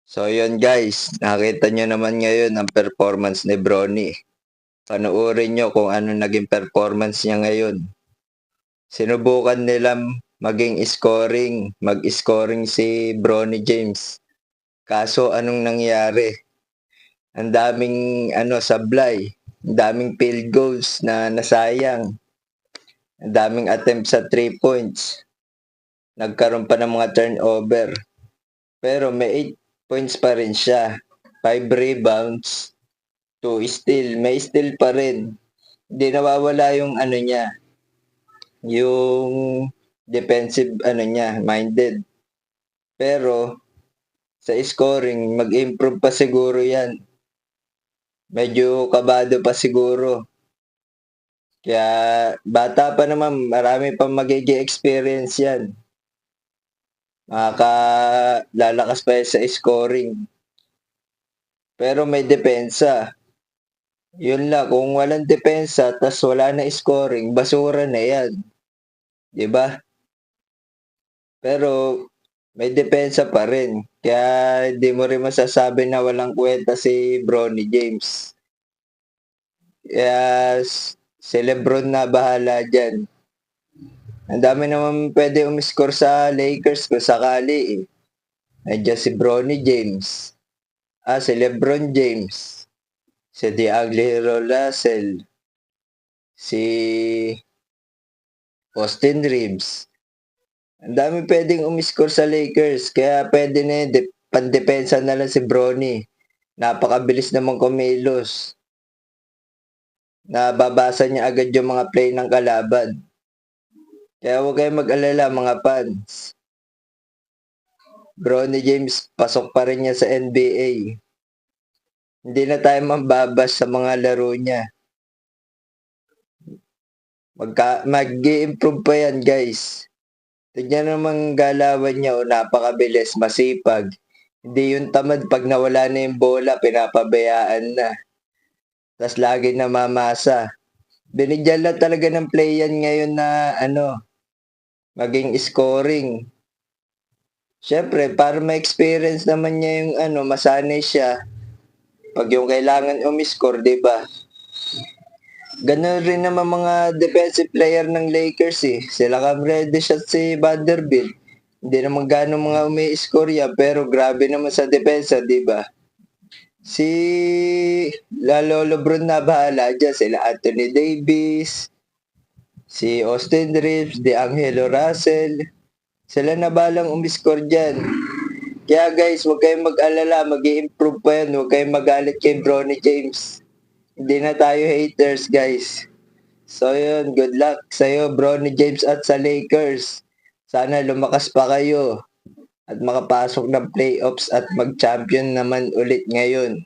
So yun guys, nakita nyo naman ngayon ang performance ni Bronny. Panoorin nyo kung ano naging performance niya ngayon. Sinubukan nilang mag-scoring si Bronny James. Kaso anong nangyari? Ang daming sablay, ang daming field goals na nasayang. Ang daming attempt sa 3 points. Nagkaroon pa ng mga turnover. Pero may 8 points pa rin siya. 5 rebounds, 2 steal. May steal pa rin. Hindi nawawala yung niya. Yung defensive niya, minded. Pero sa scoring, mag-improve pa siguro yan. Medyo kabado pa siguro. Kaya bata pa naman, marami pang magiging experience yan. Lalakas pa yan sa scoring. Pero may depensa. Yun lang, kung walang depensa, tas wala na scoring, basura na yan. Diba? Pero may depensa pa rin. Kaya hindi mo rin masasabi na walang kwenta si Bronny James. Kaya si Lebron na bahala dyan. Ang dami naman pwede umiscore sa Lakers kung sakali eh. Nandiyan si Bronny James. Si Lebron James. Si D'Angelo Russell. Si Austin Reeves. Ang dami pwedeng umiscore sa Lakers. Kaya pwede na pandepensa na lang si Bronny. Napakabilis naman kumilos. Nababasa niya agad yung mga play ng kalaban. Kaya huwag kayong mag-alala mga fans. Bronny James, pasok pa rin niya sa NBA. Hindi na tayo mambabas sa mga laro niya. Mag-i-improve pa yan guys. Tignan naman galawan niya, napakabilis, masipag. Hindi yung tamad pag nawala na yung bola, pinapabayaan na. Tapos lagi namamasa. Binigyan lang talaga ng play yan ngayon na maging scoring. Siyempre, para ma-experience naman niya yung masanay siya. Pag yung kailangan umiscore, di ba? Ganun rin naman mga defensive player ng Lakers eh. Sila ready shot si Vanderbilt. Hindi naman gano'ng mga umi-score yan, pero grabe naman sa depensa, di ba? Si Lalo Lebron na bahala dyan. Sila Anthony Davis, si Austin Reeves, D'Angelo Russell. Sila na balang umiscore dyan. Kaya guys, huwag kayong mag-alala, mag-i-improve pa yan. Huwag kayong magalit kay Bronny James. Hindi na tayo haters guys. So yun, good luck sa'yo Bronny James at sa Lakers. Sana lumakas pa kayo at makapasok ng playoffs at mag-champion naman ulit ngayon.